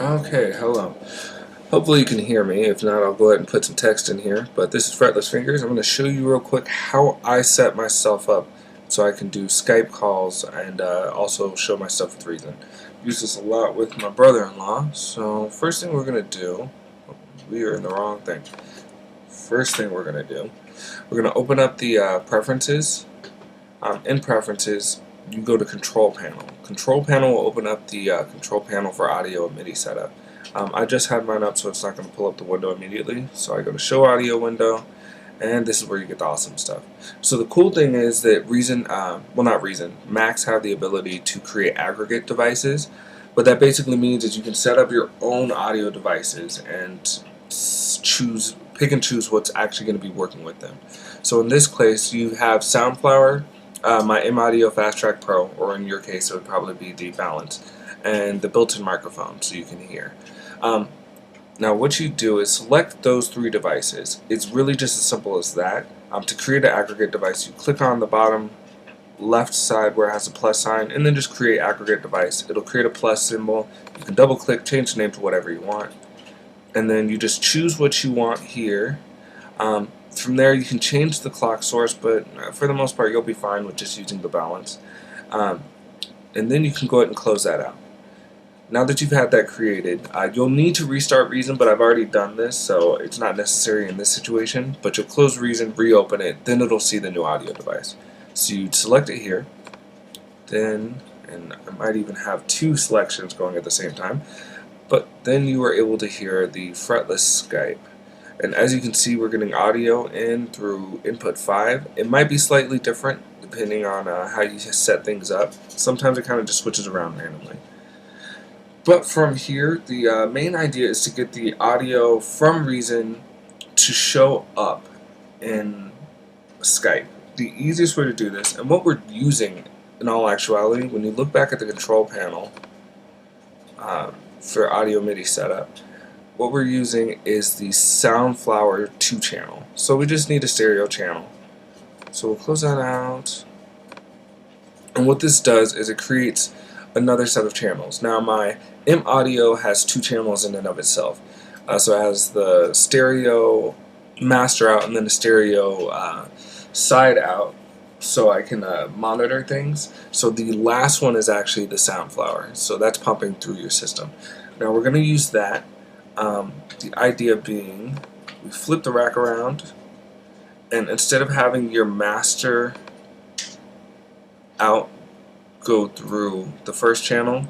Okay, hello. Hopefully you can hear me. If not, I'll go ahead and put some text in here. But this is Fretless Fingers. I'm going to show you real quick how I set myself up so I can do Skype calls and also show my stuff with Reason. I use this a lot with my brother-in-law. So first thing we're going to do, we are in the wrong thing. First thing we're going to do, we're going to open up the preferences. In preferences, you go to Control Panel. Control Panel will open up the Control Panel for audio and MIDI setup. I just had mine up, so it's not going to pull up the window immediately. So I go to Show Audio window, and this is where you get the awesome stuff. So the cool thing is that Reason, well not Reason, Macs have the ability to create aggregate devices. What that basically means is you can set up your own audio devices and pick and choose what's actually going to be working with them. So in this case, you have Soundflower, my M-Audio Fast Track Pro, or in your case it would probably be the Balance, and the built-in microphone so you can hear. Now what you do is select those three devices. It's really just as simple as that. To create an aggregate device, you click on the bottom left side where it has a plus sign, and then just create aggregate device. It'll create a plus symbol. You can double click, change the name to whatever you want, and then you just choose what you want here. From there you can change the clock source, but for the most part you'll be fine with just using the Balance. And then you can go ahead and close that out. Now that you've had that created, you'll need to restart Reason, but I've already done this, so it's not necessary in this situation. But you'll close Reason, reopen it, then it'll see the new audio device. So you'd select it here, then, and I might even have two selections going at the same time, but then you are able to hear the fretless Skype. And as you can see, we're getting audio in through input 5. It might be slightly different depending on how you set things up. Sometimes it kind of just switches around randomly. But from here, the main idea is to get the audio from Reason to show up in Skype. The easiest way to do this, and what we're using in all actuality, when you look back at the control panel for audio MIDI setup, what we're using is the Soundflower 2 channel. So we just need a stereo channel. So we'll close that out. And what this does is it creates another set of channels. Now my M-Audio has 2 channels in and of itself. So it has the stereo master out and then the stereo side out, so I can monitor things. So the last one is actually the Soundflower. So that's pumping through your system. Now we're going to use that. The idea being, we flip the rack around, and instead of having your master out go through the first channel,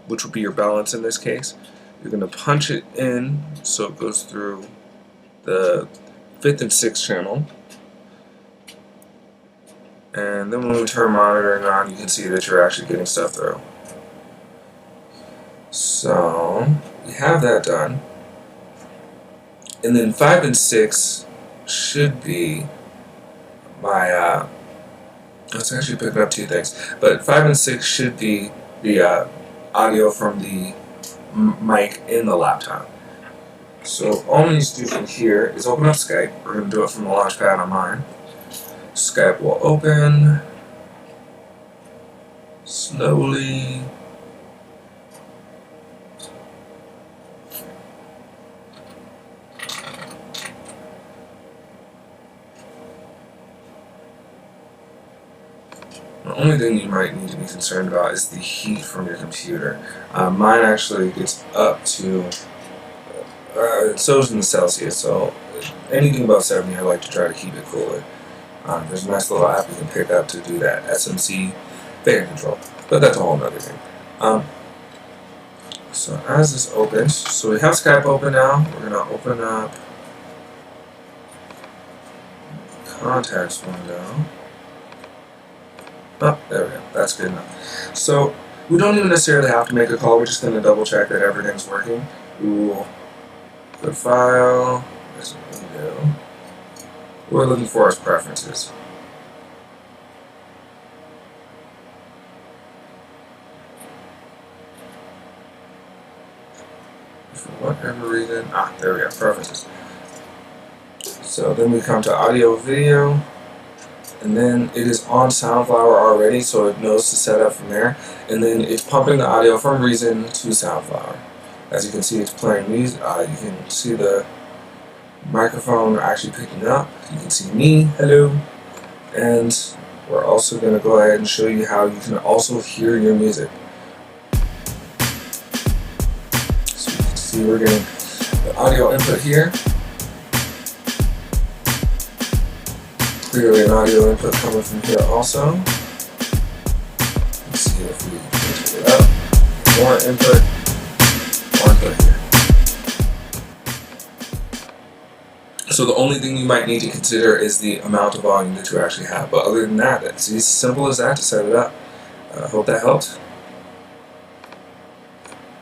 which would be your Balance in this case, you're going to punch it in so it goes through the 5th and 6th channel. And then when we turn monitoring on, you can see that you're actually getting stuff through. So we have that done. And then 5 and 6 should be my it's actually picking up 2 things, but 5 and 6 should be the audio from the mic in the laptop. So all we need to do from here is open up Skype. We're going to do it from the launchpad on mine. Skype will open slowly. The only thing you might need to be concerned about is the heat from your computer. Mine actually gets up to, so is in the Celsius, so anything above 70 I like to try to keep it cooler. There's a nice little app you can pick up to do that, SMC fan control, but that's a whole other thing. So as this opens, so we have Skype open now, we're going to open up contacts window. Oh, there we go. That's good enough. So we don't even necessarily have to make a call. We're just going to double check that everything's working. We will go to File. There's a window. What we're looking for is preferences. For whatever reason, there we go. Preferences. So then we come to audio video. And then it is on Soundflower already, so it knows to set up from there. And then it's pumping the audio from Reason to Soundflower. As you can see, it's playing music. You can see the microphone actually picking up. You can see me, hello, and we're also going to go ahead and show you how you can also hear your music. So you can see we're getting the audio input here. Clearly an audio input coming from here also. Let's see if we can pick it up. More input here. So the only thing you might need to consider is the amount of volume that you actually have. But other than that, it's as simple as that to set it up. I hope that helped.